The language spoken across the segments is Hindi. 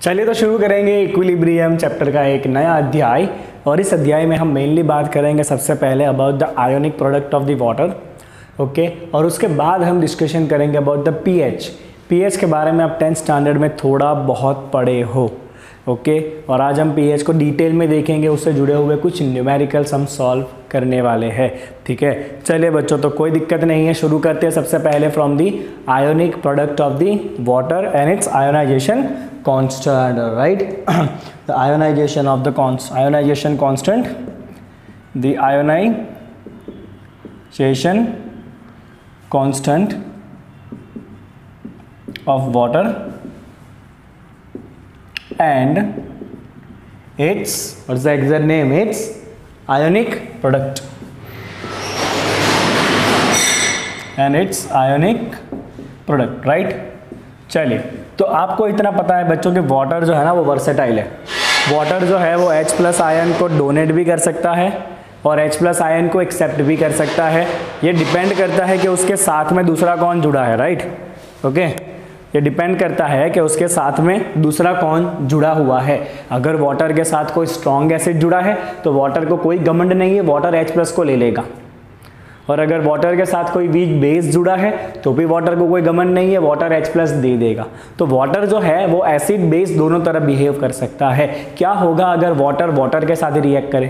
चलिए तो शुरू करेंगे इक्विलिब्रियम चैप्टर का एक नया अध्याय। और इस अध्याय में हम मेनली बात करेंगे सबसे पहले about the ionic product of the water, okay. और उसके बाद हम डिस्कशन करेंगे अबाउट द पीएच के बारे में आप 10th स्टैंडर्ड में थोड़ा बहुत पढ़े हो, ओके। और आज हम पीएच को डिटेल में देखेंगे, उससे जुड़े हुए कुछ न्यूमेरिकल्स हम सॉल्व करने वाले हैं, ठीक है। चलिए बच्चों, तो कोई दिक्कत नहीं है, शुरू करते हैं सबसे पहले from the ionic product of the water and its ionization constant, right? The ionization of the ionization constant, the ionization constant of water and its, what's the exact name? Its ionic product and its ionic product, right? चलिए, तो आपको इतना पता है बच्चों कि वाटर जो है ना वो वर्सेटाइल है। वाटर जो है वो H प्लस आयन को डोनेट भी कर सकता है और H प्लस आयन को एक्सेप्ट भी कर सकता है। ये डिपेंड करता है कि उसके साथ में दूसरा कौन जुड़ा है, राइट, ओके। ये डिपेंड करता है कि उसके साथ में दूसरा कौन जुड़ा हुआ है। अगर वाटर के साथ कोई स्ट्रॉन्ग एसिड जुड़ा है तो वाटर को कोई घमंड नहीं है, वाटर H प्लस को ले लेगा। और अगर वाटर के साथ कोई वीक बेस जुड़ा है तो भी वाटर को कोई घमंड नहीं है, वाटर H प्लस दे देगा। तो वाटर जो है वो एसिड बेस दोनों तरफ बिहेव कर सकता है। क्या होगा अगर वाटर वाटर के साथ रिएक्ट करे?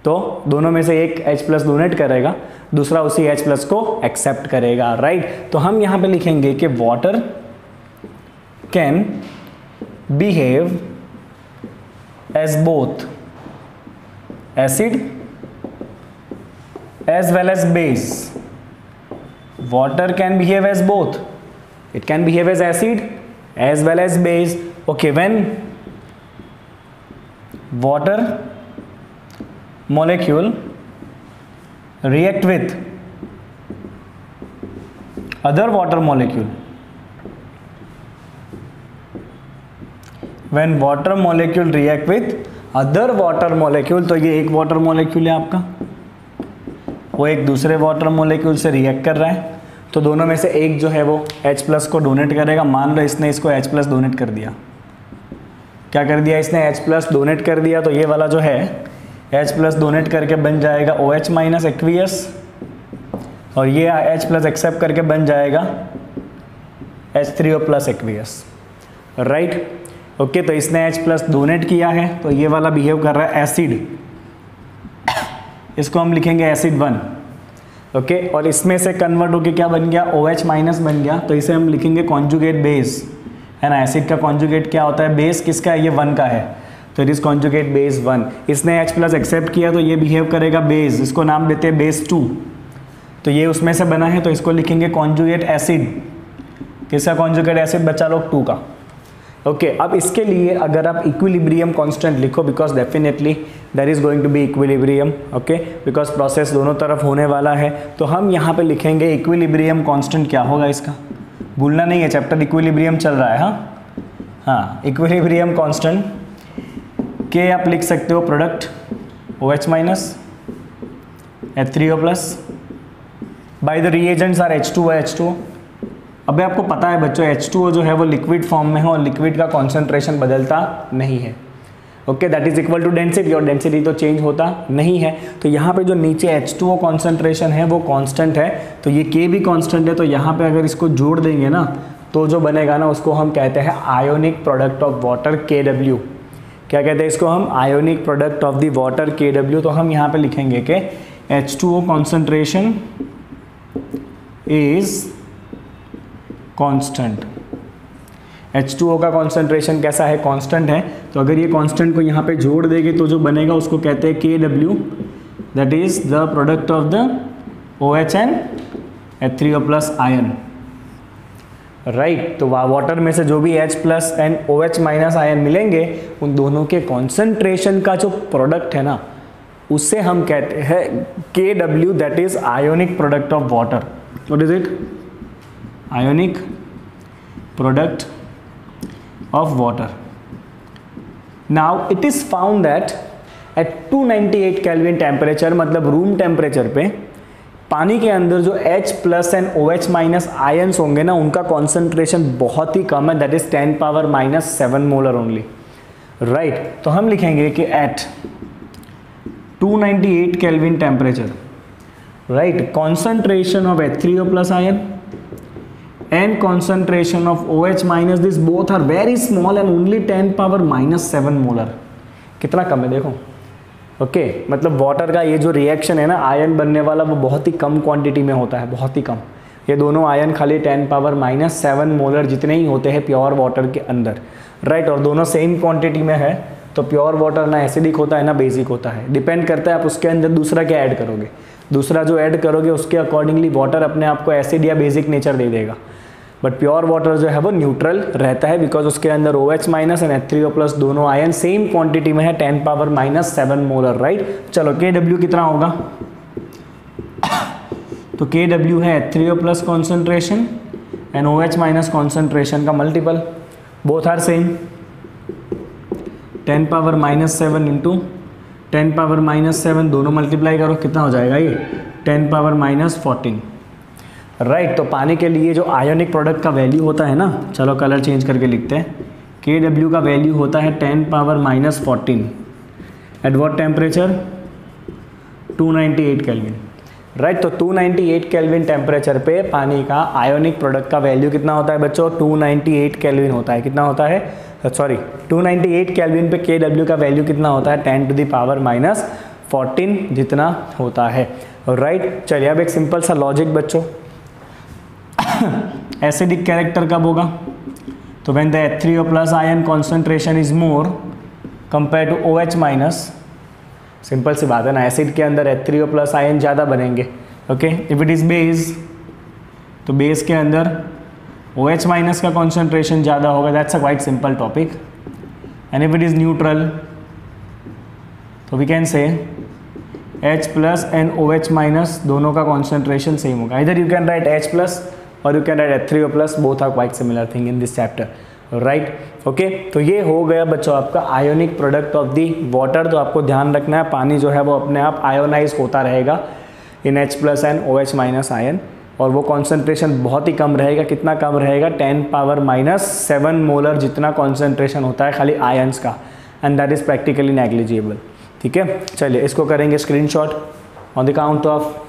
तो दोनों में से एक H प्लस डोनेट करेगा, दूसरा उसी H प्लस को एक्सेप्ट करेगा, राइट। तो हम यहाँ पे लिखेंगे कि water can behave as both acid as well as base. Water can behave as both. It can behave as acid as well as base. Okay, when water molecule react with other water molecule, when water molecule react with other water molecule, तो ये एक water molecule है आपका, वो एक दूसरे वाटर मॉलिक्यूल से रिएक्ट कर रहा है, तो दोनों में से एक जो है वो H प्लस को डोनेट करेगा। मान लो इसने इसको H प्लस डोनेट कर दिया। क्या कर दिया इसने? H प्लस डोनेट कर दिया। तो ये वाला जो है H प्लस डोनेट करके बन जाएगा OH माइनस एक्वियस, और ये H प्लस एक्सेप्ट करके बन जाएगा H3O plus aqueous, right, okay. तो इसने H प्लस डोनेट किया है तो ये वाला बिहेव कर रहा है एसिड, इसको हम लिखेंगे एसिड 1, ओके। और इसमें से कन्वर्ट होके क्या बन गया? OH माइनस बन गया, तो इसे हम लिखेंगे कॉन्जुगेट बेस, है ना। एसिड का कॉन्जुगेट क्या होता है? बेस किसका है? ये 1 का है, तो इट इज कॉन्जुगेट बेस 1। इसने H प्लस एक्सेप्ट किया तो ये बिहेव करेगा बेस, इसको नाम देते हैं बेस 2, तो ये उसमें से बना है, तो इसको लिखेंगे कॉन्जुगेट एसिड। किसका कॉन्जुगेट एसिड बचा लोग? 2 का, ओके। अब इसके लिए अगर आप इक्विलिब्रियम कांस्टेंट लिखो, because definitely there is going to be equilibrium, okay, because process दोनों तरफ होने वाला है। तो हम यहाँ पे लिखेंगे इक्विलिब्रियम कांस्टेंट। क्या होगा इसका? भूलना नहीं है, चैप्टर इक्विलिब्रियम चल रहा है, हाँ। इक्विलिब्रियम कांस्टेंट के आप लिख सकते हो product OH minus H3O plus by the reagents are H2O H2O। अबे आपको पता है बच्चों H2O जो है वो लिक्विड फॉर्म में है और लिक्विड का कॉन्सेंट्रेशन बदलता नहीं है, okay. That is equal to density, और डेंसिटी तो चेंज होता नहीं है। तो यहाँ पे जो नीचे H2O कॉन्सेंट्रेशन है वो कांस्टेंट है, तो ये K भी कांस्टेंट है। तो यहाँ पे अगर इसको जोड़ देंगे ना तो जो बनेगा ना उसको हम कहते हैं ionic product of water KW। क्या कहते हैं इसको हम? Ionic product of the water KW। तो हम यहाँ पे लिखेंगे कि H2O concentration is constant. H2O का कॉन्सेंट्रेशन कैसा है? कांस्टेंट है। तो अगर ये कांस्टेंट को यहाँ पे जोड़ देंगे तो जो बनेगा उसको कहते हैं KW, that is the product of the OH and H3O plus ion, right. तो वाटर में से जो भी H plus and OH minus ion मिलेंगे उन दोनों के कॉन्सेंट्रेशन का जो प्रोडक्ट है ना उससे हम कहते हैं KW, that is ionic product of water. What is it? Ionic product of water. Now it is found that at 298 Kelvin temperature, मतलब रूम टेम्परेचर पे पानी के अंदर जो H plus and OH minus ions होंगे ना, उनका कॉन्सेंट्रेशन बहुत ही कम है, that is 10⁻⁷ molar only, right. तो हम लिखेंगे कि at 298 kelvin temperature, right, concentration of H3O plus ion and concentration of OH minus, these both are very small and only 10⁻⁷ molar। कितना कम है देखो, ओके मतलब वाटर का ये जो रिएक्शन है ना आयन बनने वाला, वो बहुत ही कम क्वांटिटी में होता है, बहुत ही कम। ये दोनों आयन खाली 10⁻⁷ मोलर जितने ही होते हैं प्योर वाटर के अंदर, राइट। और दोनों सेम क्वांटिटी में है, तो प्योर वाटर ना एसिडिक होता है ना बेसिक होता है, डिपेंड करता है आप उसके अंदर दूसरा क्या ऐड करोगे। दूसरा जो ऐड करोगे उसके अकॉर्डिंगली वाटर अपने आप को एसिड या बेसिक नेचर दे देगा, बट प्योर वाटर जो है वो न्यूट्रल रहता है, बिकॉज उसके अंदर OH minus and H3O plus दोनों आयन सेम क्वांटिटी में है, 10⁻⁷ मोलर, राइट। चलो KW कितना होगा, तो KW है H3O plus concentration and OH minus concentration का multiple, both are same, 10⁻⁷ into 10⁻⁷, दोनों मल्टीप्लाई करो, कितना हो जाएगा ये 10⁻⁻14, राइट। तो पानी के लिए जो आयोनिक प्रोडक्ट का वैल्यू होता है ना, चलो कलर चेंज करके लिखते हैं, KW का वैल्यू होता है 10⁻⁻14 at what temperature, 298 kelvin, right. तो 298 केल्विन टेम्परेचर पे पानी का आयोनिक प्रोडक्ट का वैल्यू कितना होता है बच्चों, 298 केल्विन होता है। कितना होता है, सॉरी 298 केल्विन पे KW का वैल्यू कितना होता है, 10⁻⁻14 जितना होता है, राइट। चलिए अब एक सिंपल सा लॉजिक बच्चों, एसिडिक कैरेक्टर कब होगा, तो when the H3O plus ion concentration is more compare to OH minus, simple सी बात है ना, एसिड के अंदर H3O प्लस आयन ज़्यादा बनेंगे, okay. If it is base, तो बेस के अंदर OH माइनस का कॉन्सेंट्रेशन ज़्यादा होगा, that's a quite simple topic. And if it is neutral, तो we can say H plus and OH minus दोनों का कॉन्सेंट्रेशन सेम होगा, इधर you can write H plus और you can write H3O plus, both are quite similar thing in this chapter, right, okay. तो ये हो गया बच्चों आपका ionic product of the water. तो आपको ध्यान रखना है पानी जो है वो अपने आप आयोनाइज होता रहेगा इन H plus and OH minus ion, और वो कॉन्सेंट्रेशन बहुत ही कम रहेगा, कितना कम रहेगा, 10⁻⁷ मोलर जितना कॉन्सेंट्रेशन होता है खाली आयन्स का, and that is practically negligible, ठीक है। चलिए इसको करेंगे screenshot on the count of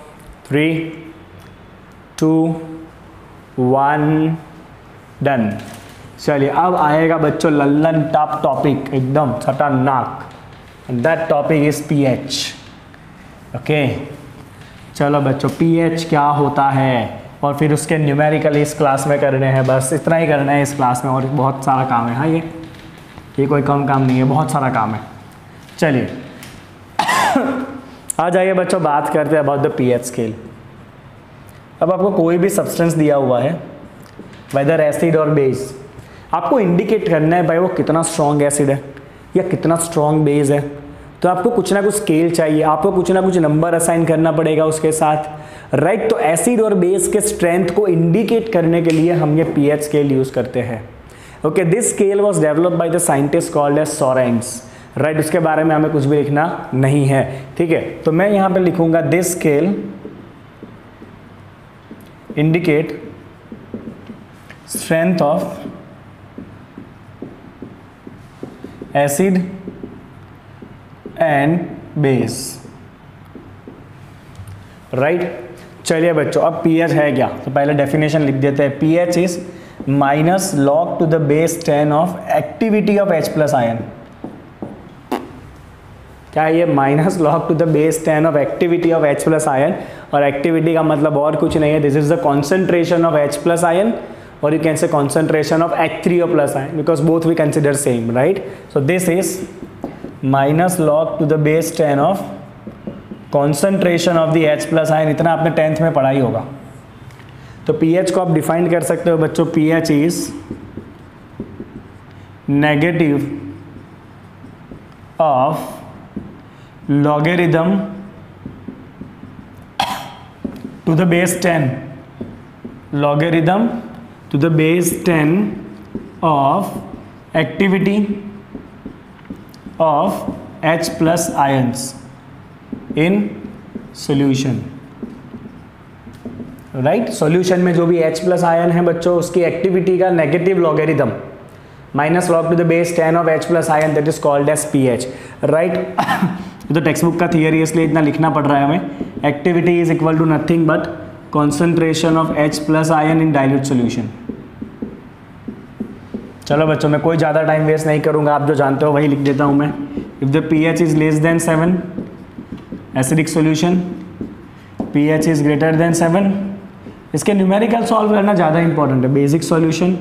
3, 2, 1, done. चलिए अब आएगा बच्चों लल्लन टॉप टॉपिक, एकदम खतरनाक, that topic is pH, okay. चलो बच्चों pH क्या होता है, और फिर उसके न्यूमेरिकल इस क्लास में करने हैं, बस इतना ही करना है इस क्लास में, और बहुत सारा काम है। हाँ ये कोई कम काम नहीं है, बहुत सारा काम है। चलिए आ जाइए बच्चों, बात करते हैं अबाउट द pH स्केल। अब आपको कोई भी सब्सटेंस दिया हुआ है, वेदर एसिड और बेस, आपको इंडिकेट करना है भाई वो कितना स्ट्रॉन्ग एसिड है या कितना स्ट्रॉन्ग बेस है, तो आपको कुछ ना कुछ स्केल चाहिए, आपको कुछ ना कुछ नंबर असाइन करना पड़ेगा उसके साथ, राइट। तो एसिड और बेस के स्ट्रेंथ को इंडिकेट करने के लिए हम ये pH स्केल यूज करते हैं, okay. This scale was developed by the scientist called as Sorensen, right. उसके बारे में हमें कुछ भी लिखना नहीं है, ठीक है। तो मैं यहाँ पे लिखूंगा this scale indicate strength of acid and base, right। चलिए बच्चों अब pH है क्या, तो पहले डेफिनेशन लिख देते हैं। pH इज minus log to the base 10 of activity of H plus ion. क्या है ये, minus log to the base 10 of activity of H plus ion, और एक्टिविटी का मतलब और कुछ नहीं है, this is the concentration of H plus ion, और you can say concentration of H3O plus ion, because both we consider same, right. So this is minus log to the base 10 of concentration of the H plus ion, इतना आपने 10th में पढ़ा ही होगा। तो pH को आप डिफाइन कर सकते हो बच्चों, pH is negative of logarithm to the base 10, logarithm to the base 10 of activity of H plus ions in solution, right. Solution में जो भी H प्लस आयन है बच्चों, उसकी एक्टिविटी का negative logarithm minus log to the base 10 of H plus ion, that is called as pH, right. ये तो टेक्स्ट बुक का थियरी है इसलिए इतना लिखना पड़ रहा है हमें। Activity is equal to nothing but concentration of H plus ion in dilute solution. चलो बच्चों, मैं कोई ज़्यादा टाइम वेस्ट नहीं करूंगा, आप जो जानते हो वही लिख देता हूं मैं। If the pH is less than 7, acidic solution, pH is greater than 7, इसके न्यूमेरिकल सॉल्व करना ज़्यादा इंपॉर्टेंट है। Basic solution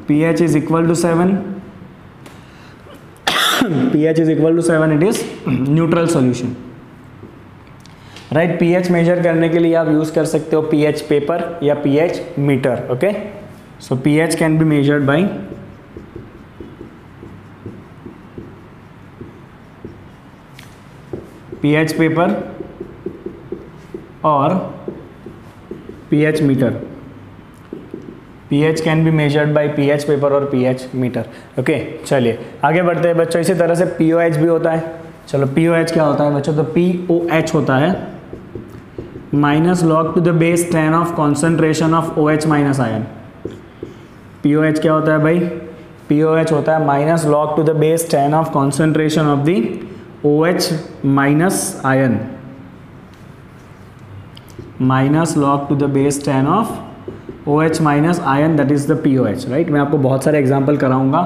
pH is equal to 7, pH is equal to 7, it is neutral solution, right. pH measure करने के लिए आप यूज कर सकते हो pH पेपर या pH meter, okay. So pH can be measured by pH paper और pH meter. pH can be measured by pH paper और pH मीटर, ओके। चलिए आगे बढ़ते हैं बच्चों। इसी तरह से POH भी होता है। चलो POH क्या होता है बच्चों, तो POH होता है minus log to the base 10 of concentration of OH minus ion. POH क्या होता है भाई, POH होता है minus log to the base 10 of concentration of the OH minus ion, minus log to the base 10 of OH minus ion, that is the POH, right. मैं आपको बहुत सारे एग्जाम्पल कराऊंगा,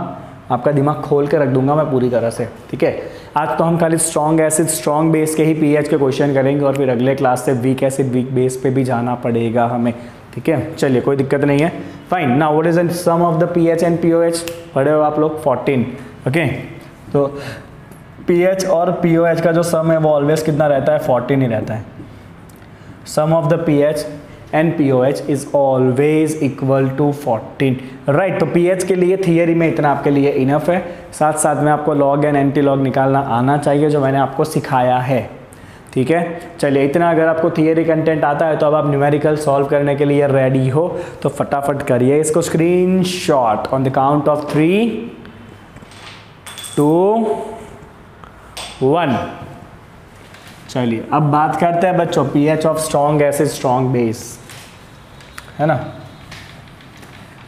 आपका दिमाग खोल के रख दूंगा मैं पूरी तरह से, ठीक है। आज तो हम खाली स्ट्रॉन्ग एसिड स्ट्रॉन्ग बेस के ही pH के क्वेश्चन करेंगे और फिर अगले क्लास से वीक एसिड वीक बेस पे भी जाना पड़ेगा हमें, ठीक है। चलिए कोई दिक्कत नहीं है, fine. Now what is the sum of the pH and POH, पढ़े हो आप लोग 14, ओके। तो pH और POH का जो सम है वो ऑलवेज कितना रहता है, 14 ही रहता है। Sum of the pH and POH is always equal to 14, right. तो pH के लिए थियरी में इतना आपके लिए इनफ है। साथ साथ में आपको लॉग एंड एंटी लॉग निकालना आना चाहिए, जो मैंने आपको सिखाया है, ठीक है। चलिए इतना अगर आपको थियरी कंटेंट आता है तो अब आप न्यूमेरिकल सॉल्व करने के लिए रेडी हो, तो फटाफट करिए इसको screenshot on the count of 3, 2, 1। चलिए अब बात करते हैं बच्चों pH of strong acid strong base, है ना।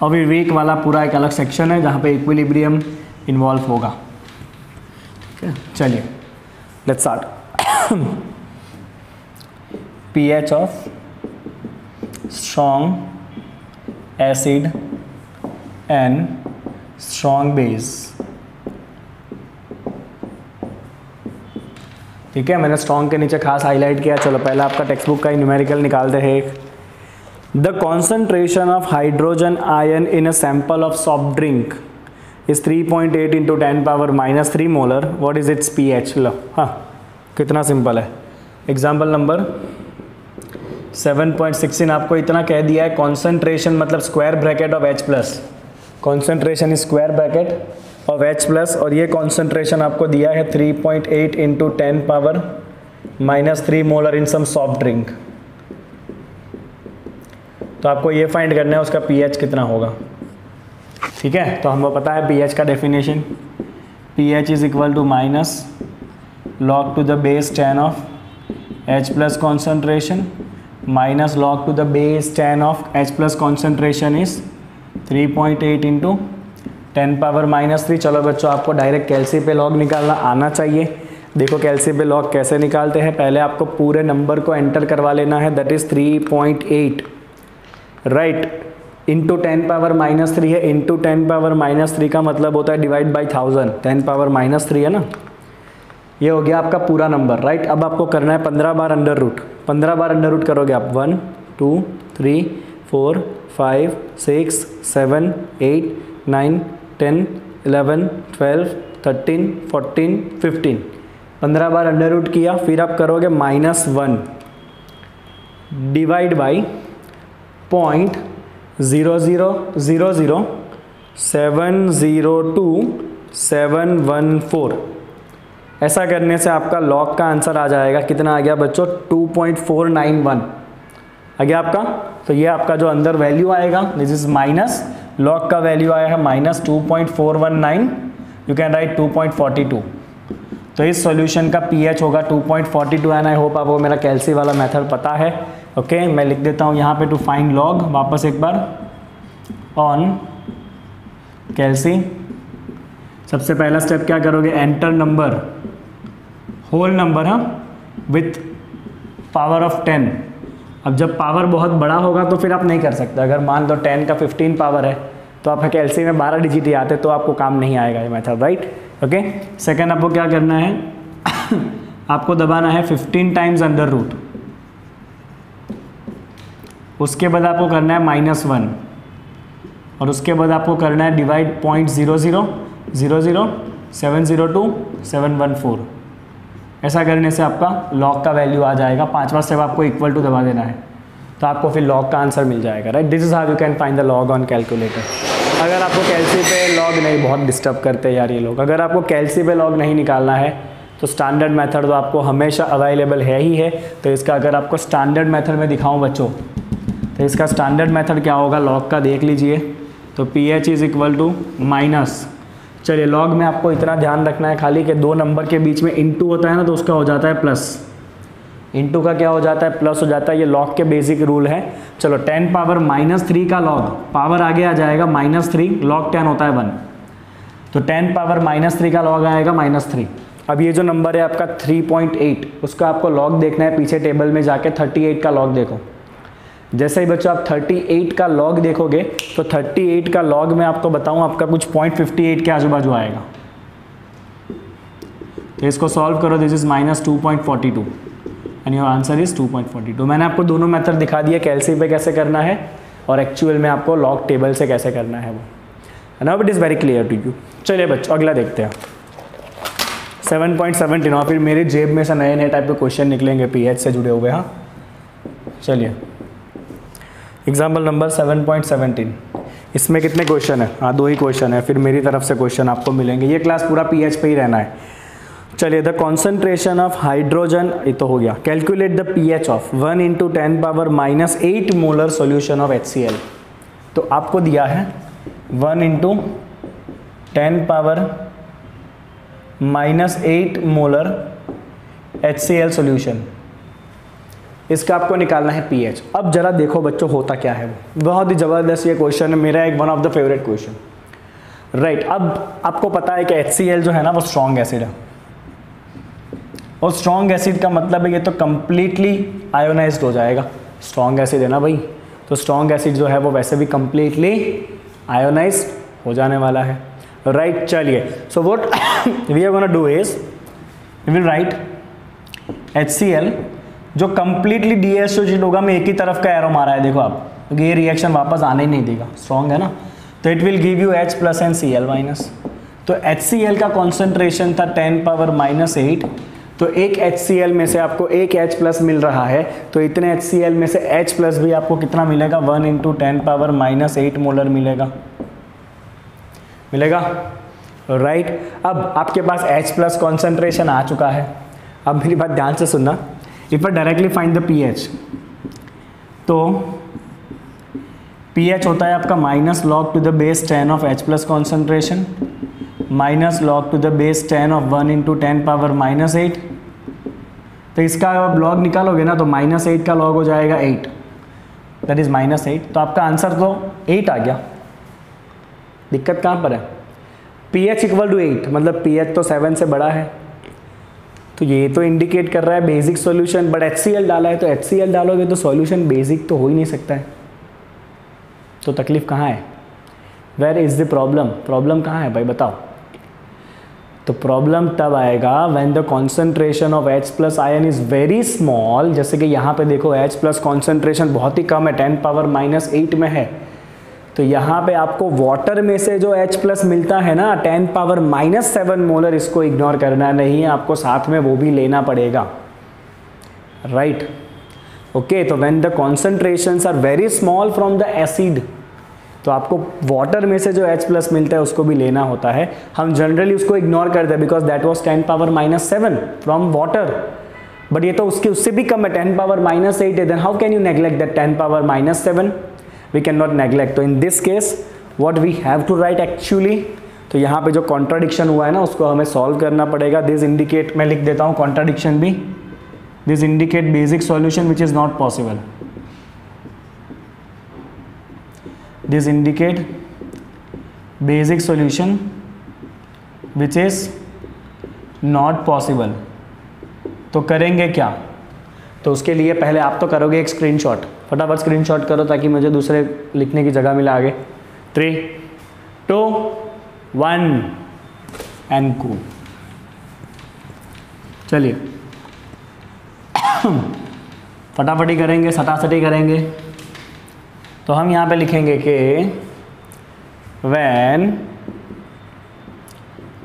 अभी वीक वाला पूरा एक अलग सेक्शन है जहाँ पे इक्विलिब्रियम इन्वॉल्व होगा, ठीक है। चलिए let's start. pH of strong acid and strong base, ठीक है। मैंने स्ट्रॉन्ग के नीचे खास हाईलाइट किया। चलो पहले आपका टेक्स्ट बुक का ही न्यूमेरिकल निकालते हैं। The concentration of hydrogen ion in a sample of soft drink is 3.8 into 10⁻³ molar, what is it's pH। लो हाँ, कितना सिंपल है। एग्जाम्पल नंबर 7.16 आपको इतना कह दिया है। कॉन्सेंट्रेशन मतलब square bracket of H plus, concentration is square bracket of H plus, और ये कॉन्सेंट्रेशन आपको दिया है 3.8 इंटू 10⁻³ मोलर इन सम सॉफ्ट ड्रिंक। तो आपको ये फाइंड करना है उसका pH कितना होगा, ठीक है। तो हमको पता है pH का definition, pH is equal to minus log to the base 10 of H plus concentration minus log to the base 10 of H plus concentration is 3.8 into 10⁻³ चलो बच्चों, आपको डायरेक्ट कैल्सी पे लॉग निकालना आना चाहिए। देखो कैल्सी पे लॉग कैसे निकालते हैं, पहले आपको पूरे नंबर को एंटर करवा लेना है, दैट इज 3.8, राइट, इंटू 10⁻³ है। इंटू 10⁻³ का मतलब होता है डिवाइड बाई 1000, 10⁻³ है ना, ये हो गया आपका पूरा नंबर, राइट। अब आपको करना है 15 बार अंडर रूट। 15 बार अंडर रूट करोगे आप 1 2 3 4 5 6 7 8 9 10 11 12 13 14 15, 15 बार अंडर रूट किया। फिर आप करोगे -1 डिवाइड बाई 0.000702714। ऐसा करने से आपका लॉग का आंसर आ जाएगा, कितना आ गया बच्चों, 2.491 आ गया आपका। तो ये आपका जो अंदर वैल्यू आएगा, दिस इज माइनस लॉग का वैल्यू आया है -2.419, यू कैन राइट 2.42। तो इस सॉल्यूशन का pH होगा 2.42 एंड आई होप आपको मेरा कैल्सी वाला मेथड पता है। ओके मैं लिख देता हूँ यहाँ पे टू फाइंड लॉग, वापस एक बार ऑन कैलसी। सबसे पहला स्टेप क्या करोगे, एंटर नंबर, होल नंबर, हाँ, विथ पावर ऑफ 10। अब जब पावर बहुत बड़ा होगा तो फिर आप नहीं कर सकते। अगर मान लो 10 का 15 पावर है तो आप कैलसी में 12 डिजिट ही आते तो आपको काम नहीं आएगा ये मेथड, राइट। ओके सेकंड आपको क्या करना है आपको दबाना है 15 टाइम्स अंडर रूट, उसके बाद आपको करना है -1 और उसके बाद आपको करना है डिवाइड 0.0000702714। ऐसा करने से आपका लॉग का वैल्यू आ जाएगा। 5वां स्टेप आपको इक्वल टू दबा देना है तो आपको फिर लॉग का आंसर मिल जाएगा, right. This is how you can find the log on calculator. अगर आपको कैलसी पे लॉग नहीं, बहुत डिस्टर्ब करते हैं यार ये लोग, अगर आपको कैलसी पे लॉग नहीं निकालना है तो स्टैंडर्ड मेथड तो आपको हमेशा अवेलेबल है ही है। तो इसका अगर आपको स्टैंडर्ड मेथड में दिखाऊं बच्चों तो इसका स्टैंडर्ड मेथड क्या होगा, लॉग का देख लीजिए। तो pH is equal to minus, चलिए लॉग में आपको इतना ध्यान रखना है खाली कि 2 नंबर के बीच में इंटू होता है ना तो उसका हो जाता है प्लस, इंटू का क्या हो जाता है प्लस हो जाता है। ये लॉग के बेसिक रूल है। चलो 10 पावर -3 का लॉग, पावर आगे आ जाएगा -3, लॉग 10 होता है 1, तो 10 पावर -3 का लॉग आएगा -3। अब ये जो नंबर है आपका 3.8, उसका आपको लॉग देखना है, पीछे टेबल में जाके 38 का लॉग देखो। जैसे ही बच्चों आप 38 का लॉग देखोगे तो 38 का लॉग में आपको बताऊं आपका कुछ 0.58 के आजू बाजू आएगा। तो इसको सॉल्व करो, this is -2.42 and your answer is 2.42। मैंने आपको दोनों मेथड दिखा दिया, कैलसी पे कैसे करना है और एक्चुअल में आपको लॉग टेबल से कैसे करना है वो। Now it is very clear to you. चलिए बच्चों अगला देखते हैं 7.17। और फिर मेरे जेब में से नए नए टाइप के क्वेश्चन निकलेंगे pH से जुड़े हुए। हाँ चलिए एग्जाम्पल नंबर 7.17। इसमें कितने क्वेश्चन है, हाँ 2 ही क्वेश्चन है, फिर मेरी तरफ से क्वेश्चन आपको मिलेंगे। ये क्लास पूरा pH पे ही रहना है। चलिए द कॉन्सेंट्रेशन ऑफ हाइड्रोजन, ये तो हो गया। Calculate the pH of 1 × 10 power -8 molar solution of HCl। तो आपको दिया है 1 × 10 पावर -8 मोलर HCl सॉल्यूशन, इसका आपको निकालना है pH। अब जरा देखो बच्चों होता क्या है, वो बहुत ही ज़बरदस्त ये क्वेश्चन है, मेरा एक one of the favourite question, right. अब आपको पता है कि HCl जो है ना वो स्ट्रॉन्ग एसिड है, और स्ट्रॉन्ग एसिड का मतलब है ये तो कंप्लीटली आयोनाइज्ड हो जाएगा। स्ट्रॉन्ग एसिड है ना भाई, तो स्ट्रॉन्ग एसिड जो है वो वैसे भी कंप्लीटली आयोनाइज्ड हो जाने वाला है, राइट। चलिए so what we are gonna do is we will write HCl जो कंप्लीटली डीएसोसिएट होगा। मैं एक ही तरफ का एरो मारा है देखो आप, क्योंकि ये रिएक्शन वापस आने ही नहीं देगा, स्ट्रॉन्ग है ना। तो it will give you H+ and Cl-। तो HCl का कॉन्सेंट्रेशन था 10 पावर -8, तो एक HCl में से आपको एक H+ मिल रहा है, तो इतने HCl में से H+ भी आपको कितना मिलेगा, 1 × 10 पावर -8 मोलर मिलेगा, राइट। अब आपके पास H+ कॉन्सेंट्रेशन आ चुका है। अब मेरी बात ध्यान से सुनना, if I directly find the pH, तो pH होता है आपका -log⁻10 of H+ concentration -log⁻10 of 1 × 10 power -8। तो इसका आप लॉग निकालोगे ना तो -8 का लॉग हो जाएगा 8, दैट इज -8। तो आपका आंसर तो 8 आ गया। दिक्कत कहाँ पर है, pH इक्वल टू 8, मतलब pH तो 7 से बड़ा है, तो ये तो इंडिकेट कर रहा है बेसिक सॉल्यूशन, बट HCl डाला है, तो HCl डालोगे तो सॉल्यूशन बेसिक तो हो ही नहीं सकता है। तो तकलीफ कहाँ है, where is the problem, problem कहाँ है भाई बताओ। तो प्रॉब्लम तब आएगा when the concentration of H+ ion is very small. जैसे कि यहाँ पे देखो H+ कॉन्सेंट्रेशन बहुत ही कम है, 10 पावर -8 में है। तो यहाँ पे आपको वाटर में से जो H+ मिलता है ना 10 पावर -7 मोलर, इसको इग्नोर करना नहीं है, आपको साथ में वो भी लेना पड़ेगा, राइट। ओके, तो when the concentrations are very small from the acid, तो आपको वाटर में से जो H+ मिलता है उसको भी लेना होता है। हम जनरली उसको इग्नोर करते हैं because that was 10 power -7 from water, but ये तो उससे भी कम है, 10 पावर -8 है। Then how can you neglect that 10 power -7? We can not neglect. तो in this case what we have to write actually, तो यहाँ पे जो कॉन्ट्राडिक्शन हुआ है ना उसको हमें सॉल्व करना पड़ेगा। दिस इंडिकेट, मैं लिख देता हूँ कॉन्ट्राडिक्शन भी, this indicate basic solution which is not possible. This indicate basic solution which is not possible. तो करेंगे क्या? तो उसके लिए पहले आप तो करोगे एक स्क्रीनशॉट, फटाफट स्क्रीनशॉट करो ताकि मुझे दूसरे लिखने की जगह मिले आगे। 3, 2, 1 एंड गो। चलिए फटाफट ही करेंगे, सटासटी करेंगे। तो हम यहाँ पे लिखेंगे कि when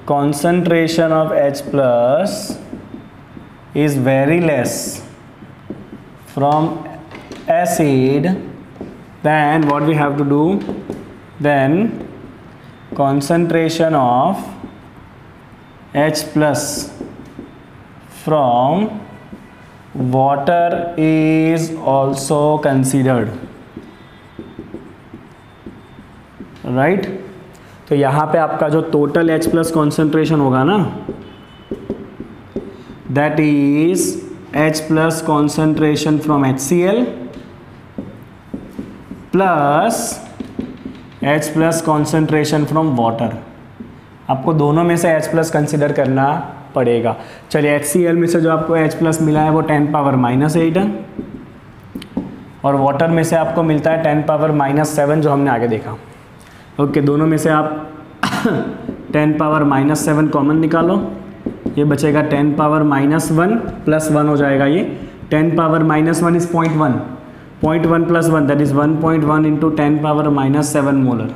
concentration of H plus is very less from acid, then what we have to do? Then concentration of H plus from water is also considered, right? तो यहाँ पे आपका जो टोटल H प्लस कॉन्सेंट्रेशन होगा ना, that is H plus concentration from HCl plus H plus concentration from water. आपको दोनों में से H प्लस कंसिडर करना पड़ेगा। चलिए HCl में से जो आपको H प्लस मिला है वो 10⁻⁻8 है, और वाटर में से आपको मिलता है 10⁻⁻7 जो हमने आगे देखा। ओके, दोनों में से आप 10⁻⁻7 कॉमन निकालो, ये बचेगा 10⁻⁻1 प्लस 1 हो जाएगा। ये 10⁻⁻1 is 0.1, 0.1 plus 1 that is 1.1 into 10⁻⁻7 molar.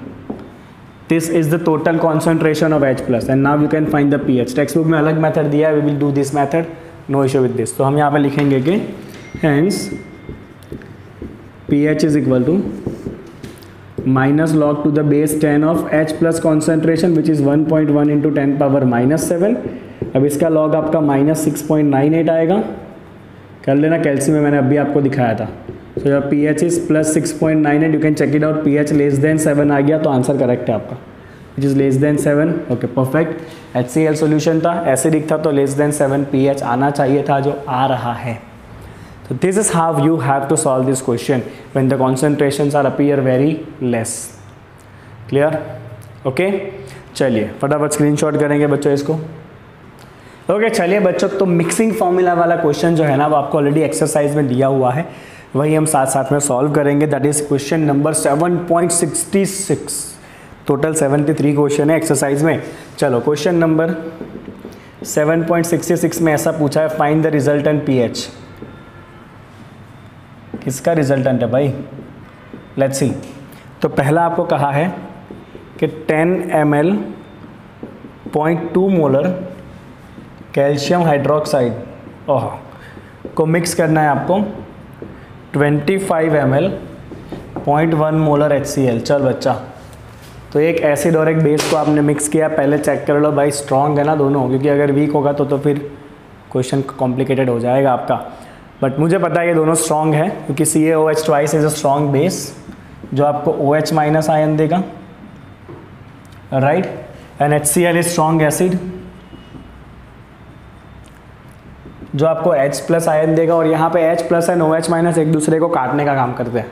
This is the total concentration of H plus and now you can find the pH। Textbook में अलग मेथड दिया है, we will do this method, no issue with this. तो हम यहाँ पे लिखेंगे कि hence pH is equal to minus log to the base 10 of H plus concentration which is 1.1 into 10⁻⁻7। अब इसका log आपका -6.98 आएगा। कर लेना, कैल्शियम में मैंने अभी आपको दिखाया था। So your pH is plus 6.98, you can check it out। pH less than 7 आ गया तो आंसर करेक्ट है आपका, which is less than 7। Okay perfect. HCl solution था, एसिडिक था, तो less than 7 pH आना चाहिए था, जो आ रहा है। So this is how you have to solve this question when the concentrations are appear very less. Clear? Okay? चलिए फटाफट स्क्रीनशॉट करेंगे बच्चों इसको। ओके चलिए बच्चों, तो मिक्सिंग फॉर्मूला वाला क्वेश्चन जो है ना वो आपको ऑलरेडी एक्सरसाइज में दिया हुआ है, वही हम साथ साथ में सॉल्व करेंगे। That is question number 7.66। Total 73 question है एक्सरसाइज में। चलो क्वेश्चन नंबर 7.66 में ऐसा पूछा है, फाइंड द रिजल्टेंट pH। किसका रिजल्टेंट है भाई? Let's see. तो पहला आपको कहा है कि 10 ml 0.2 मोलर कैल्शियम हाइड्रोक्साइड को मिक्स करना है आपको 25 ml 0.1 मोलर HCl। चल बच्चा, तो एक एसिड और एक बेस को आपने मिक्स किया, पहले चेक कर लो भाई स्ट्रॉन्ग है ना दोनों, क्योंकि अगर वीक होगा तो फिर क्वेश्चन कॉम्प्लिकेटेड हो जाएगा आपका। बट मुझे पता है ये दोनों स्ट्रॉन्ग है, क्योंकि CaOH twice is a strong base जो आपको OH माइनस आयन देगा, right, and HCl is strong acid जो आपको H प्लस आयन देगा, और यहाँ पे H plus and OH minus एक दूसरे को काटने का काम करते हैं,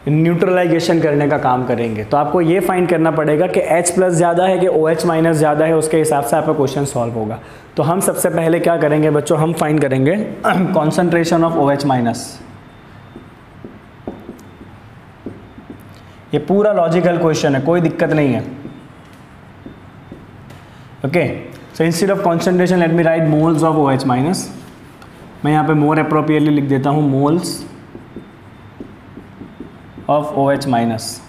न्यूट्रलाइजेशन करने का काम करेंगे। तो आपको ये फाइंड करना पड़ेगा कि H प्लस ज़्यादा है कि OH माइनस ज़्यादा है, उसके हिसाब से आपका क्वेश्चन सॉल्व होगा। तो हम सबसे पहले क्या करेंगे बच्चों, हम फाइंड करेंगे कॉन्सेंट्रेशन ऑफ OH माइनस। ये पूरा लॉजिकल क्वेश्चन है, कोई दिक्कत नहीं है। Okay, so instead of concentration let me right moles of OH minus. मैं यहाँ पे मोर अप्रोप्रिएटली लिख देता हूँ मोल्स ऑफ OH माइनस,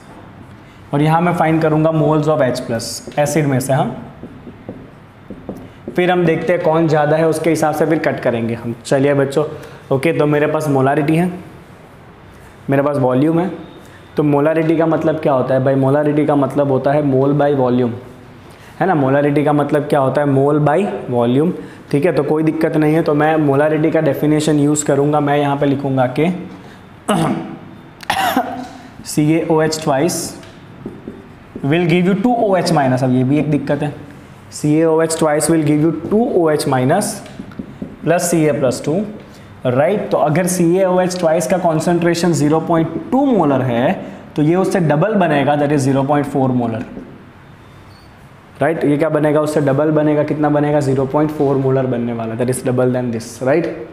और यहाँ मैं फाइंड करूँगा moles of H plus acid में से। हाँ, फिर हम देखते हैं कौन ज़्यादा है, उसके हिसाब से फिर कट करेंगे हम। चलिए बच्चों, ओके, तो मेरे पास मोलारिटी है, मेरे पास वॉल्यूम है। तो मोलारिटी का मतलब क्या होता है भाई? मोलारिटी का मतलब होता है मोल बाय वॉल्यूम, है ना। मोलारिटी का मतलब क्या होता है? मोल बाय वॉल्यूम, ठीक है। तो कोई दिक्कत नहीं है, तो मैं मोलारिटी का डेफिनेशन यूज़ करूँगा। मैं यहाँ पे लिखूँगा कि CaOH twice will give you 2 OH minus. अब ये भी एक दिक्कत है, CaOH twice will give you 2 OH minus plus Ca plus 2, right. तो अगर CaOH ट्वाइस का कॉन्सेंट्रेशन 0.2 मोलर है तो ये उससे डबल बनेगा, दैट इज 0.4 मोलर, राइट। ये क्या बनेगा, उससे डबल बनेगा, कितना बनेगा, 0.4 मोलर बनने वाला, that is double than this, right.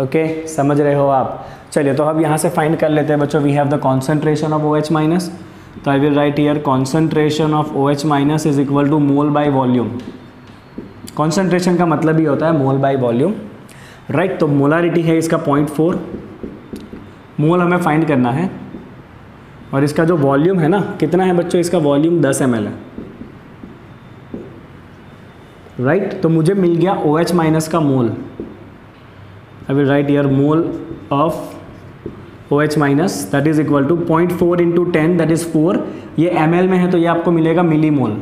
Okay, समझ रहे हो आप। चलिए तो अब यहाँ से फाइंड कर लेते हैं बच्चों, we have the concentration of OH minus, तो I will write here concentration of OH minus is equal to mole by volume. Concentration का मतलब ही होता है मोल बाय वॉल्यूम, राइट। तो मोलारिटी है इसका 0.4 मोल हमें फाइंड करना है, और इसका जो वॉल्यूम है ना कितना है बच्चों, इसका वॉल्यूम 10 ml है, राइट। तो मुझे मिल गया OH माइनस का mole, I will write here mole of OH minus that is equal to 0.4 into 10 that is 4, ये ml में है तो ये आपको मिलेगा मिली मोल,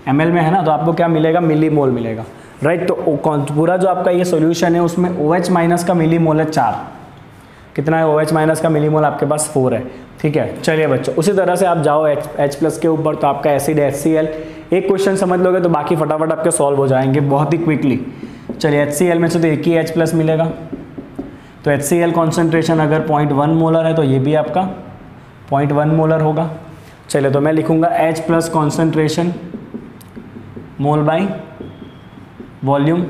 ml में है ना तो आपको क्या मिलेगा, मिली मोल मिलेगा, राइट। तो पूरा जो आपका ये सॉल्यूशन है उसमें OH माइनस का मिली मोल है 4, कितना है OH माइनस का मिली मोल आपके पास 4 है, ठीक है। चलिए बच्चों उसी तरह से आप जाओ H प्लस के ऊपर, तो आपका एसिड HCl, एक क्वेश्चन समझ लोगे तो बाकी फटाफट आपके सॉल्व हो जाएंगे बहुत ही क्विकली। चलिए HCl में से तो एक ही H प्लस मिलेगा, तो HCl कॉन्सेंट्रेशन अगर 0.1 मोलर है तो ये भी आपका 0.1 मोलर होगा। चलिए तो मैं लिखूंगा H plus concentration mole by volume,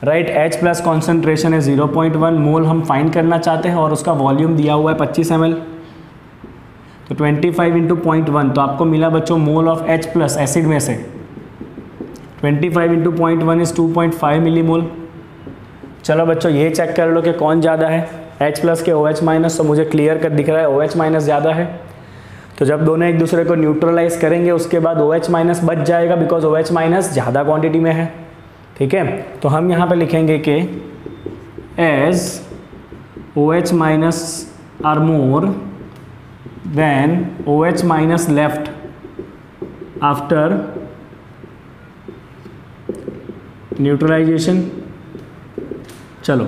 right. H plus concentration है 0.1 मोल हम फाइंड करना चाहते हैं, और उसका वॉल्यूम दिया हुआ है 25 ml, तो 25 इंटू 0.1 तो आपको मिला बच्चों मोल ऑफ H प्लस एसिड में से 25 इंटू 0.1 इज 2.5 मिली मोल। चलो बच्चों ये चेक कर लो कि कौन ज़्यादा है, H प्लस के OH माइनस, तो मुझे क्लियर कर दिख रहा है OH माइनस ज़्यादा है। तो जब दोनों एक दूसरे को न्यूट्रलाइज करेंगे उसके बाद OH माइनस बच जाएगा, बिकॉज OH माइनस ज़्यादा क्वांटिटी में है, ठीक है। तो हम यहाँ पे लिखेंगे कि as OH minus are more than OH minus left after neutralization. चलो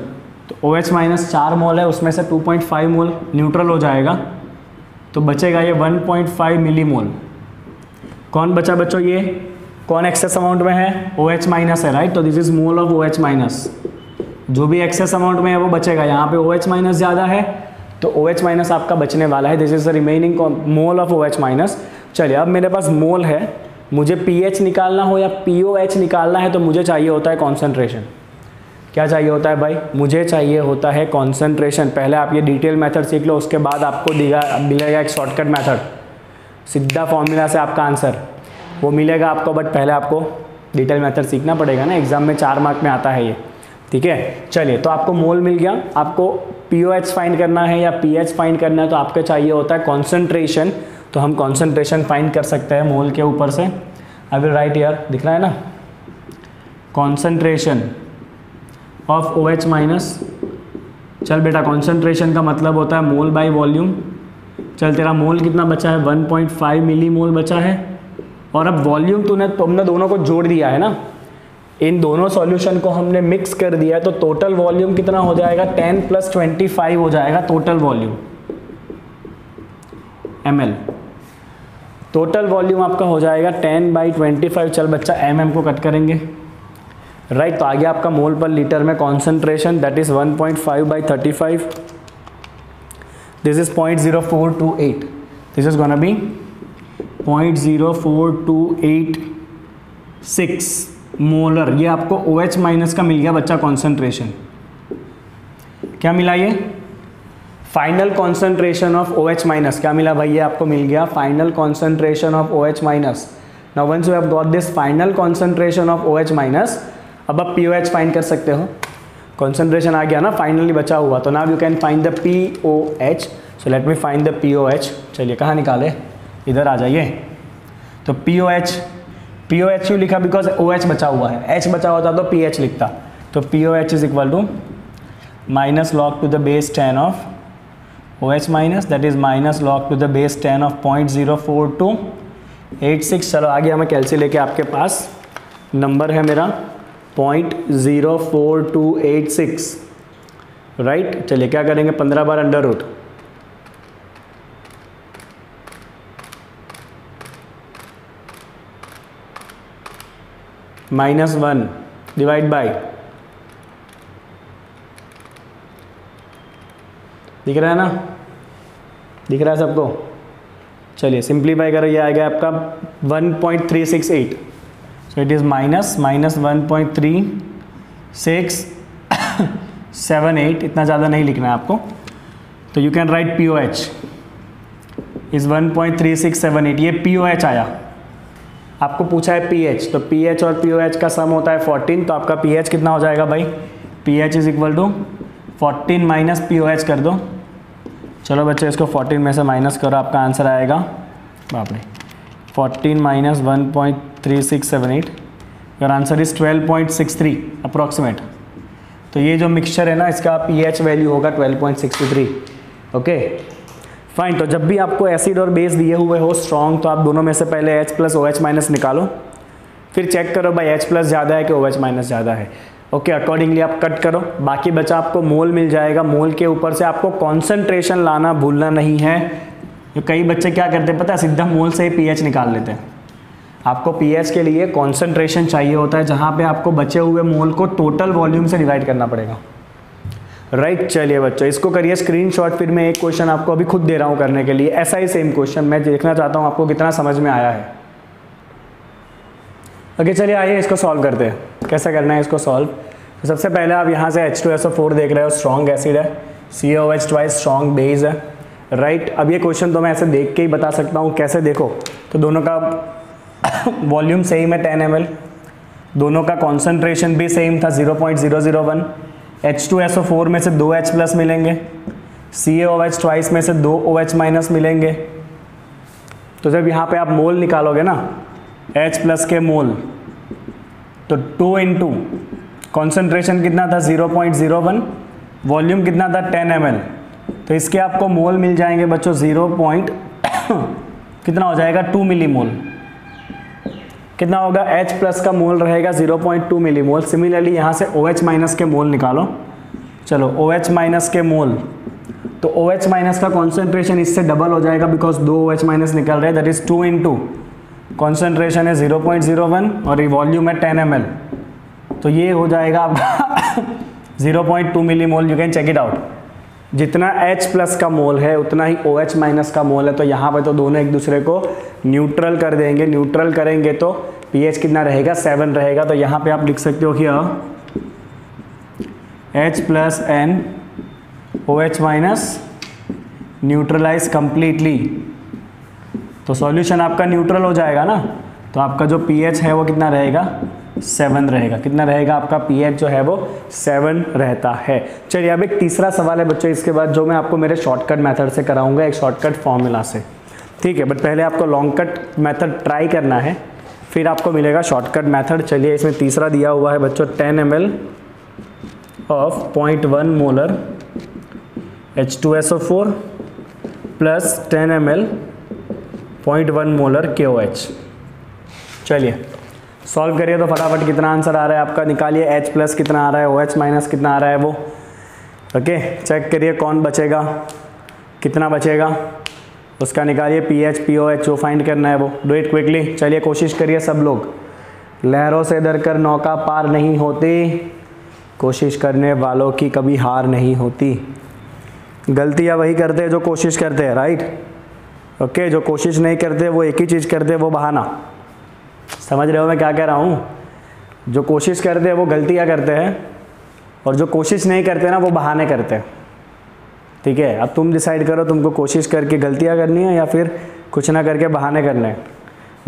तो OH माइनस 4 मोल है, उसमें से 2.5 मोल न्यूट्रल हो जाएगा, तो बचेगा ये 1.5 मिली मोल। कौन बचा बच्चों, ये कौन एक्सेस अमाउंट में है, OH माइनस है, राइट। तो this is mole of OH minus, जो भी एक्सेस अमाउंट में है वो बचेगा। यहाँ पे OH माइनस ज़्यादा है तो OH माइनस आपका बचने वाला है, this is the remaining mole of OH minus. चलिए अब मेरे पास मोल है, मुझे pH निकालना हो या POH निकालना है तो मुझे चाहिए होता है कॉन्सेंट्रेशन। क्या चाहिए होता है भाई, मुझे चाहिए होता है कॉन्सेंट्रेशन। पहले आप ये डिटेल मेथड सीख लो, उसके बाद आपको मिलेगा एक शॉर्टकट मेथड, सीधा फॉर्मूला से आपका आंसर वो मिलेगा आपको, बट पहले आपको डिटेल मेथड सीखना पड़ेगा ना, एग्जाम में 4 मार्क में आता है ये, ठीक है। चलिए तो आपको मोल मिल गया, आपको POH फाइंड करना है या pH फाइंड करना है तो आपको चाहिए होता है कॉन्सेंट्रेशन, तो हम कॉन्सेंट्रेशन फाइंड कर सकते हैं मोल के ऊपर से। आई विल राइट हियर, दिख रहा है ना, कॉन्सेंट्रेशन ऑफ OH माइनस। चल बेटा कॉन्सेंट्रेशन का मतलब होता है मोल बाय वॉल्यूम। चल तेरा मोल कितना बचा है, 1.5 मिली मोल बचा है, और अब वॉल्यूम तुमने दोनों को जोड़ दिया है ना, इन दोनों सॉल्यूशन को हमने मिक्स कर दिया है, तो टोटल वॉल्यूम कितना हो जाएगा, 10 प्लस 25 हो जाएगा total volume ml। Total volume आपका हो जाएगा 10/25। चल बच्चा mm को कट करेंगे, राइट। तो आगे आपका मोल पर लीटर में concentration that is 1.5/35, this is 0.0428, this is gonna be 0.04286 molar. ये आपको OH माइनस का मिल गया बच्चा कॉन्सेंट्रेशन। क्या मिला ये, final concentration of OH minus. क्या मिला भाई, ये आपको मिल गया final concentration of OH minus. Now once you have got this final concentration of OH minus, अब आप POH फाइंड कर सकते हो। कॉन्सेंट्रेशन आ गया ना फाइनली बचा हुआ, तो now you can find the POH। So let me find the POH। चलिए कहाँ निकाले, इधर आ जाइए। तो POH क्यों लिखा, बिकॉज OH बचा हुआ है, H बचा होता तो PH लिखता। तो POH is equal to minus log to the base 10 of OH minus, that is minus log to the base 10 of 0.04286। चलो आगे हमें कैलसी लेके, आपके पास नंबर है मेरा 0.04286, राइट। चलिए क्या करेंगे, 15 बार अंडर रूट, -1 डिवाइड बाई, दिख रहा है ना, दिख रहा है सबको? चलिए सिंप्लीफाई करो, ये आएगा आपका 1.368, सो इट इज़ माइनस 1.3678, इतना ज़्यादा नहीं लिखना है आपको, तो you can right POH is 1.3678, ये POH आया। आपको पूछा है pH, तो pH और POH का सम होता है 14, तो आपका pH कितना हो जाएगा भाई? pH is equal to 14 minus POH कर दो। चलो बच्चे इसको 14 में से माइनस करो, आपका आंसर आएगा, बाप रे, 14 minus 1.3678, your answer is 12.63 approximate. तो ये जो मिक्सचर है ना, इसका pH वैल्यू होगा 12.63। Okay fine. तो जब भी आपको एसिड और बेस दिए हुए हो स्ट्रॉन्ग, तो आप दोनों में से पहले H प्लस OH माइनस निकालो, फिर चेक करो भाई H प्लस ज़्यादा है कि OH माइनस ज़्यादा है। ओके अकॉर्डिंगली आप कट करो, बाकी बचा आपको मोल मिल जाएगा। मोल के ऊपर से आपको कॉन्सेंट्रेशन लाना भूलना नहीं है। तो कई बच्चे क्या करते हैं पता है, सीधा मोल से ही pH निकाल लेते हैं। आपको pH के लिए कॉन्सेंट्रेशन चाहिए होता है, जहाँ पे आपको बचे हुए मोल को टोटल वॉल्यूम से डिवाइड करना पड़ेगा। राइट चलिए बच्चों इसको करिए स्क्रीनशॉट, फिर मैं एक क्वेश्चन आपको अभी खुद दे रहा हूँ करने के लिए, ऐसा ही सेम क्वेश्चन मैं देखना चाहता हूँ आपको कितना समझ में आया है। ओके चलिए आइए इसको सॉल्व करते हैं। कैसे करना है इसको सॉल्व? तो सबसे पहले आप यहाँ से H2SO4 देख रहे हो, स्ट्रॉन्ग एसिड है, COOH ट्वाइस स्ट्रॉन्ग बेस है। राइट अब ये क्वेश्चन तो मैं ऐसे देख के ही बता सकता हूँ, कैसे देखो तो दोनों का वॉल्यूम सेम है 10 ml, दोनों का कॉन्सेंट्रेशन भी सेम था 0.001, H2SO4 में से 2 H प्लस मिलेंगे, CaOH ट्वाइस में से 2 OH माइनस मिलेंगे। तो जब यहाँ पे आप मोल निकालोगे ना, H प्लस के मोल, तो 2 इंटू कॉन्सेंट्रेशन कितना था 0.01, वॉल्यूम कितना था 10 ml, तो इसके आपको मोल मिल जाएंगे बच्चों 0. कितना हो जाएगा 2 मिलीमोल। कितना होगा H प्लस का मोल रहेगा 0.2 मिलीमोल। सिमिलरली यहाँ से OH माइनस के मोल निकालो। चलो OH माइनस के मोल, तो OH माइनस का कॉन्सेंट्रेशन इससे डबल हो जाएगा बिकॉज 2 OH माइनस निकल रहे हैं, दैट इज 2 इंटू कॉन्सेंट्रेशन है 0.01 और ये वॉल्यूम है 10 ml, तो ये हो जाएगा आपका 0.2 millimole. You can check it out. जितना H प्लस का मोल है उतना ही OH माइनस का मोल है, तो यहाँ पे तो दोनों एक दूसरे को न्यूट्रल कर देंगे। न्यूट्रल करेंगे तो pH कितना रहेगा 7 रहेगा। तो यहाँ पे आप लिख सकते हो here H plus N OH minus neutralize completely, तो सॉल्यूशन आपका न्यूट्रल हो जाएगा ना, तो आपका जो pH है वो कितना रहेगा 7 रहेगा। कितना रहेगा आपका pH जो है वो 7 रहता है। चलिए अब एक तीसरा सवाल है बच्चों इसके बाद, जो मैं आपको मेरे शॉर्टकट मेथड से कराऊंगा, एक शॉर्टकट फॉर्मूला से, ठीक है। बट पहले आपको लॉन्ग कट मेथड ट्राई करना है, फिर आपको मिलेगा शॉर्टकट मेथड। चलिए इसमें तीसरा दिया हुआ है बच्चों 10 ml of 0.1 molar H2SO4 plus 10 ml 0.1 molar KOH। चलिए सॉल्व करिए तो फटाफट कितना आंसर आ रहा है आपका निकालिए। H प्लस कितना आ रहा है, OH माइनस कितना आ रहा है वो, ओके चेक करिए कौन बचेगा, कितना बचेगा उसका निकालिए। pH POH जो फाइंड करना है वो, डू इट क्विकली। चलिए कोशिश करिए सब लोग। लहरों से डरकर नौका पार नहीं होती, कोशिश करने वालों की कभी हार नहीं होती। गलतियाँ वही करते हैं जो कोशिश करते हैं, राइट ओके। जो कोशिश नहीं करते वो एक ही चीज़ करते हैं, वो बहाना। समझ रहे हो मैं क्या कह रहा हूँ? जो कोशिश करते हैं वो गलतियाँ करते हैं, और जो कोशिश नहीं करते ना वो बहाने करते हैं, ठीक है। अब तुम डिसाइड करो तुमको कोशिश करके गलतियाँ करनी है या फिर कुछ ना करके बहाने करने हैं।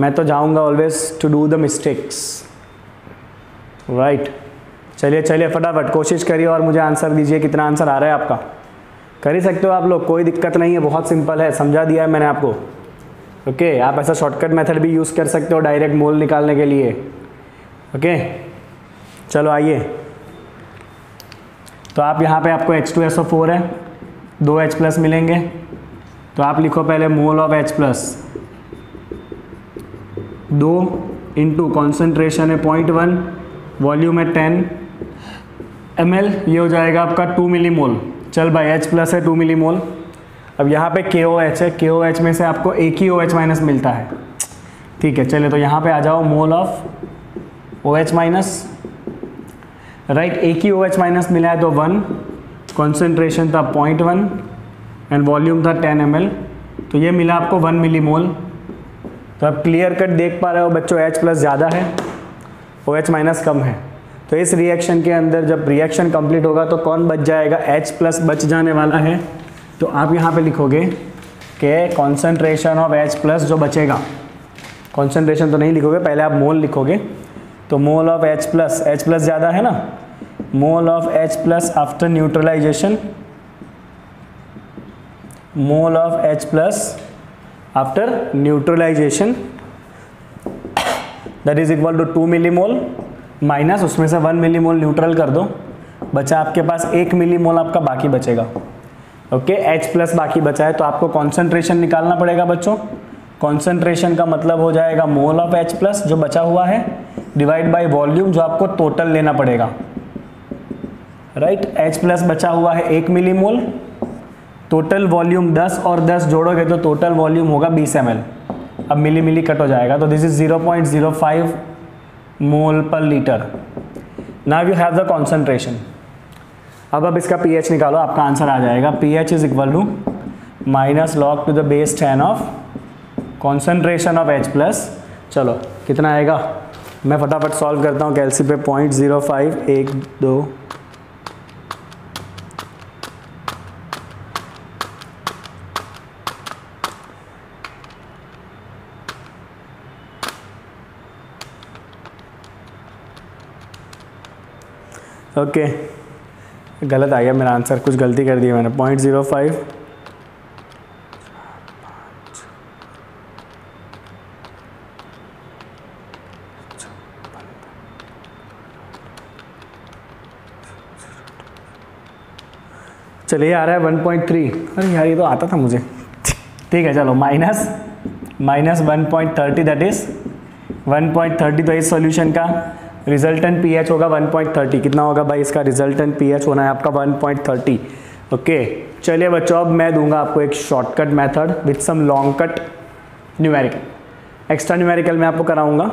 मैं तो जाऊँगा always to do the mistakes, right. चलिए चलिए फटाफट कोशिश करिए और मुझे आंसर दीजिए, कितना आंसर आ रहा है आपका। कर ही सकते हो आप लोग, कोई दिक्कत नहीं है, बहुत सिंपल है, समझा दिया है मैंने आपको, ओके। आप ऐसा शॉर्टकट मेथड भी यूज़ कर सकते हो डायरेक्ट मोल निकालने के लिए, ओके। चलो आइए, तो आप यहाँ पे आपको H2SO4 है, 2 H प्लस मिलेंगे, तो आप लिखो पहले मोल of H plus 2 into concentration है 0.1, वॉल्यूम है 10 ml, ये हो जाएगा आपका 2 मिलीमोल। चल भाई H प्लस है 2 मिलीमोल। अब यहाँ पे KOH है, KOH में से आपको एक ही OH माइनस मिलता है, ठीक है। चलिए तो यहाँ पे आ जाओ, मोल ऑफ OH माइनस, राइट। एक ही OH माइनस मिला है तो 1, कॉन्सेंट्रेशन था 0.1 एंड वॉल्यूम था 10 ml। तो ये मिला आपको 1 मिलीमोल। तो आप क्लियर कट देख पा रहे हो बच्चों, H प्लस ज़्यादा है, OH माइनस कम है। तो इस रिएक्शन के अंदर जब रिएक्शन कंप्लीट होगा तो कौन बच जाएगा, H प्लस बच जाने वाला है। तो आप यहाँ पे लिखोगे कि कॉन्सेंट्रेशन ऑफ H प्लस जो बचेगा, कॉन्सेंट्रेशन तो नहीं लिखोगे, पहले आप मोल लिखोगे। तो मोल ऑफ H प्लस ज़्यादा है ना, mole of H plus after neutralization, mole of H plus after neutralization that is equal to 2 millimole minus उसमें से 1 मिलीमोल न्यूट्रल कर दो, बचा आपके पास 1 मिलीमोल आपका बाकी बचेगा। ओके, H प्लस बाकी बचा है तो आपको कॉन्सेंट्रेशन निकालना पड़ेगा बच्चों। कॉन्सेंट्रेशन का मतलब हो जाएगा मोल ऑफ H प्लस जो बचा हुआ है डिवाइड बाय वॉल्यूम जो आपको टोटल लेना पड़ेगा, राइट। H प्लस बचा हुआ है 1 मिलीमोल, टोटल वॉल्यूम 10 और 10 जोड़ोगे तो टोटल वॉल्यूम होगा 20 ml। अब मिली कट हो जाएगा तो this is 0.05 mole per litre. Now you have the concentration. अब इसका pH निकालो, आपका आंसर आ जाएगा। pH is equal to minus log to the base 10 of concentration of H plus. चलो कितना आएगा, मैं फटाफट सॉल्व करता हूँ कैलसी पे। 0.05 1 2 ओके गलत आ गया मेरा आंसर, कुछ गलती कर दी मैंने। 0.05 चलिए आ रहा है 1.3। अरे यार ये तो आता था मुझे, ठीक है चलो। Minus 1.30 that is 1.30। तो इस सॉल्यूशन का रिजल्टेंट pH होगा 1.30। कितना होगा भाई इसका रिजल्टेंट pH होना है आपका 1.30। ओके चलिए बच्चों, अब मैं दूंगा आपको एक shortcut method with some long cut numerical. Extra numerical मैं आपको कराऊंगा।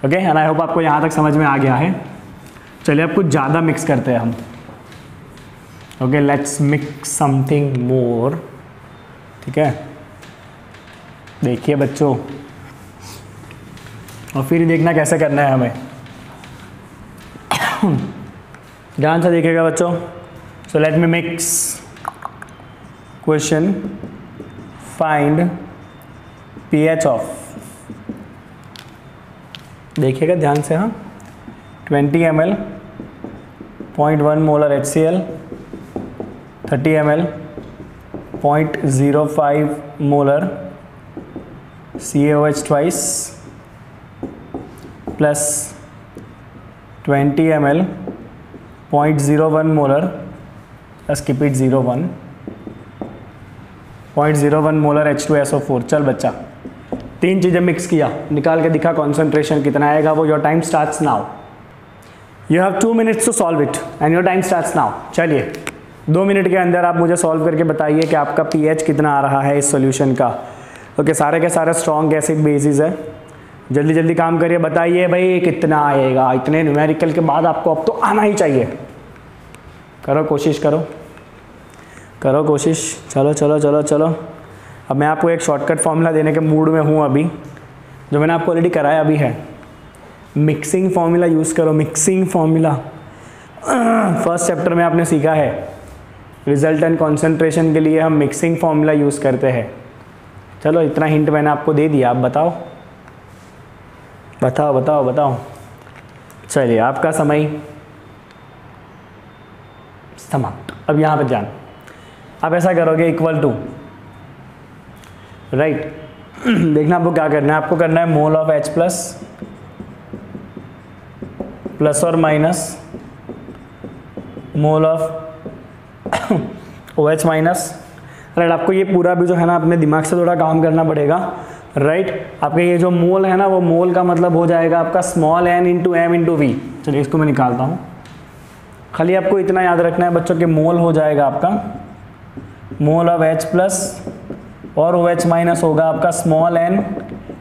ओके एंड आई होप आपको यहाँ तक समझ में आ गया है। चलिए अब कुछ ज़्यादा मिक्स करते हैं हम। Okay let's mix something more. ठीक है, देखिए बच्चों, और फिर देखना कैसे करना है हमें। ध्यान से देखिएगा बच्चों। So let me mix question, find pH of, देखिएगा ध्यान से। हाँ 20 ml 0.1 molar HCl, 30 ml 0.05 molar CaOH twice plus 20 ml 0.01 molar, skip it 0.1 molar H2SO4। चल बच्चा, 3 चीज़ें मिक्स किया, निकाल के दिखा कॉन्सेंट्रेशन कितना आएगा वो। Your time starts now. You have 2 minutes to solve it and your time starts now. चलिए 2 मिनट के अंदर आप मुझे सॉल्व करके बताइए कि आपका pH कितना आ रहा है इस सॉल्यूशन का। ओके सारे के सारे स्ट्रॉन्ग एसिड बेसिस है, जल्दी जल्दी काम करिए, बताइए भाई कितना आएगा। इतने न्यूमेरिकल के बाद आपको अब तो आना ही चाहिए। करो कोशिश, करो कोशिश। चलो चलो चलो चलो। अब मैं आपको एक शॉर्टकट फॉर्मूला देने के मूड में हूँ अभी, जो मैंने आपको ऑलरेडी कराया अभी है। मिक्सिंग फॉर्मूला यूज़ करो, मिक्सिंग फॉर्मूला। फर्स्ट चैप्टर में आपने सीखा है रिजल्टेंट कॉन्सेंट्रेशन के लिए हम मिक्सिंग फॉर्मूला यूज़ करते हैं। चलो इतना हिंट मैंने आपको दे दिया, आप बताओ बताओ बताओ बताओ। चलिए आपका समय समाप्त। अब यहाँ पे ध्यान, आप ऐसा करोगे इक्वल टू, राइट। देखना आपको क्या करना है, आपको करना है मोल ऑफ H प्लस और minus mole of OH minus, right. आपको ये पूरा भी जो है ना अपने दिमाग से थोड़ा काम करना पड़ेगा, राइट। आपका ये जो मोल है ना, वो मोल का मतलब हो जाएगा आपका small n into m into v. चलिए इसको मैं निकालता हूँ। खाली आपको इतना याद रखना है बच्चों के मोल हो जाएगा आपका मोल ऑफ H प्लस और OH माइनस होगा आपका small n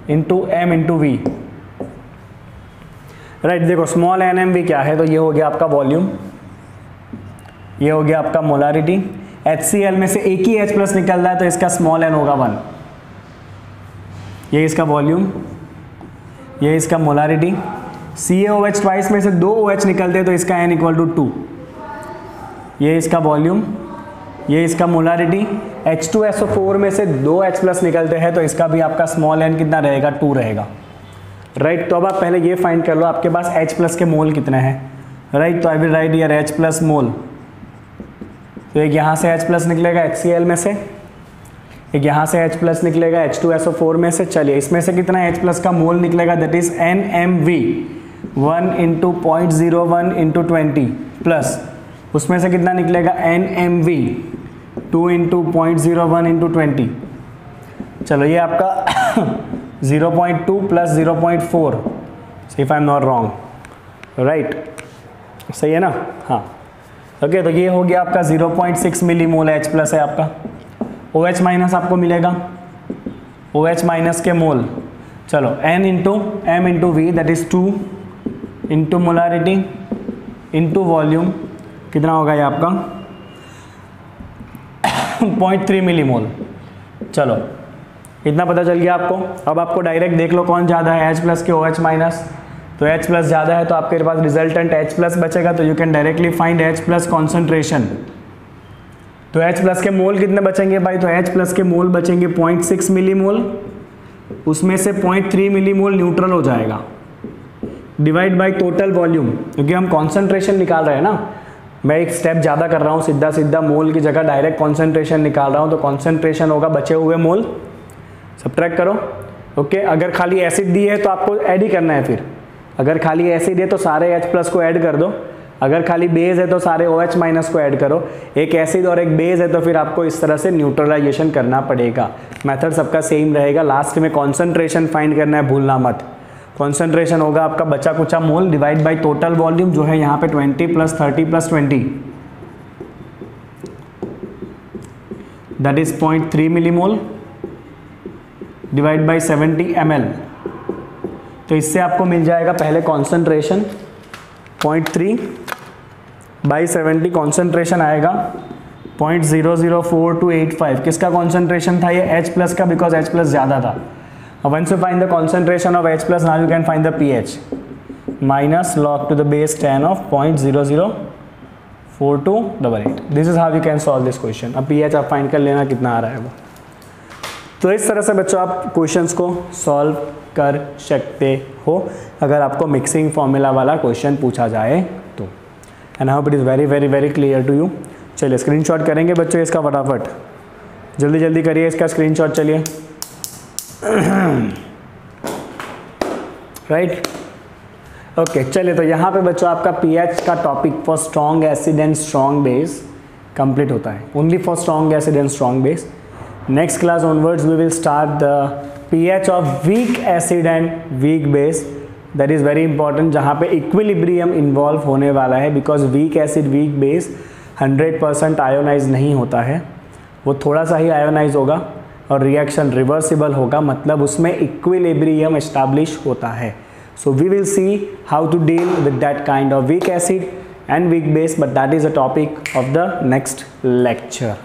into m into v, right. देखो स्मॉल n m v क्या है, तो ये हो गया आपका वॉल्यूम, ये हो गया आपका मोलारिटी, HCl में से एक ही H प्लस निकल रहा है तो इसका स्मॉल n होगा 1। ये इसका वॉल्यूम, ये इसका मोलारिटी। CaOH ट्वाइस में से 2 OH निकलते हैं तो इसका n इक्वल टू 2। ये इसका वॉल्यूम, ये इसका मोलारिटी। H2SO4 में से 2 H प्लस निकलते हैं तो इसका भी आपका स्मॉल n कितना रहेगा, 2 रहेगा। राइट, तो अब आप पहले ये फाइंड कर लो आपके पास H प्लस के मोल कितने हैं। राइट, तो I will write here H plus मोल। तो एक यहाँ से H प्लस निकलेगा HCl में से, एक यहाँ से H प्लस निकलेगा H2SO4 में से। चलिए इसमें से कितना H प्लस का मोल निकलेगा, that is NMV 1 into 0.01 into 20 plus उसमें से कितना निकलेगा NMV 2 इंटू 0.01 इंटू 20। चलो ये आपका 0.2 plus 0.4 if I am not wrong, right, सही है ना। हाँ ओके, तो ये हो गया आपका 0.6 मिलीमोल H प्लस है आपका। OH माइनस आपको मिलेगा, OH माइनस के मोल। चलो N into M into V that is 2 into molarity into volume, कितना होगा ये आपका 0.3 मिलीमोल। चलो इतना पता चल गया आपको। अब आपको डायरेक्ट देख लो कौन ज़्यादा है, H प्लस के OH माइनस। तो H प्लस ज़्यादा है तो आपके पास रिजल्टेंट H प्लस बचेगा, तो you can directly find H plus concentration. तो H प्लस के मोल कितने बचेंगे भाई, तो H प्लस के मोल बचेंगे 0.6 मिलीमोल, उसमें से 0.3 मिलीमोल न्यूट्रल हो जाएगा, डिवाइड बाय टोटल वॉल्यूम, क्योंकि हम कॉन्सेंट्रेशन निकाल रहे हैं ना। मैं एक स्टेप ज़्यादा कर रहा हूँ, सीधा सीधा मोल की जगह डायरेक्ट कॉन्सेंट्रेशन निकाल रहा हूँ, तो कॉन्सेंट्रेशन होगा बचे हुए मोल, सबट्रैक्ट करो। ओके, अगर खाली एसिड दी है तो आपको ऐड ही करना है, फिर अगर खाली एसिड है तो सारे H प्लस को ऐड कर दो, अगर खाली बेस है तो सारे OH माइनस को ऐड करो। एक एसिड और एक बेस है तो फिर आपको इस तरह से न्यूट्रलाइजेशन करना पड़ेगा। मेथड सबका सेम रहेगा, लास्ट में कॉन्सेंट्रेशन फाइंड करना है, भूलना मत। कॉन्सेंट्रेशन होगा आपका बचा कुचा mole divide by total volume जो है यहाँ पे 20 plus 30 plus 20 that is 0.3 millimole divide by 70 ml। तो इससे आपको मिल जाएगा पहले कॉन्सेंट्रेशन 0.3 बाई 70, कॉन्सेंट्रेशन आएगा 0.004285। किसका कॉन्सेंट्रेशन था ये, H प्लस का, बिकॉज H प्लस ज़्यादा था। Once you find the concentration of H plus, now you can find the pH minus log to the base 10 of 0.004288। This is how you can solve this question. अब pH आप फाइंड कर लेना कितना आ रहा है वो। तो इस तरह से बच्चों आप क्वेश्चंस को सॉल्व कर सकते हो अगर आपको मिक्सिंग फॉर्मूला वाला क्वेश्चन पूछा जाए तो। And how it is very very very clear to you. चलिए स्क्रीनशॉट करेंगे बच्चों इसका फटाफट, जल्दी जल्दी करिए इसका स्क्रीनशॉट। चलिए राइट, ओके। चलिए तो यहाँ पे बच्चों आपका pH का topic for strong acid and strong base complete होता है, only for strong acid and strong base. Next class onwards we will start the pH of weak acid and weak base, that is very important, जहाँ पे equilibrium involve होने वाला है, because weak acid weak base 100% ionise नहीं होता है, वो थोड़ा सा ही आयोनाइज होगा और रिएक्शन रिवर्सिबल होगा, मतलब उसमें इक्विलिब्रियम एस्टैब्लिश होता है। So we will see how to deal with that kind of weak acid and weak base, but that is a topic of the next lecture.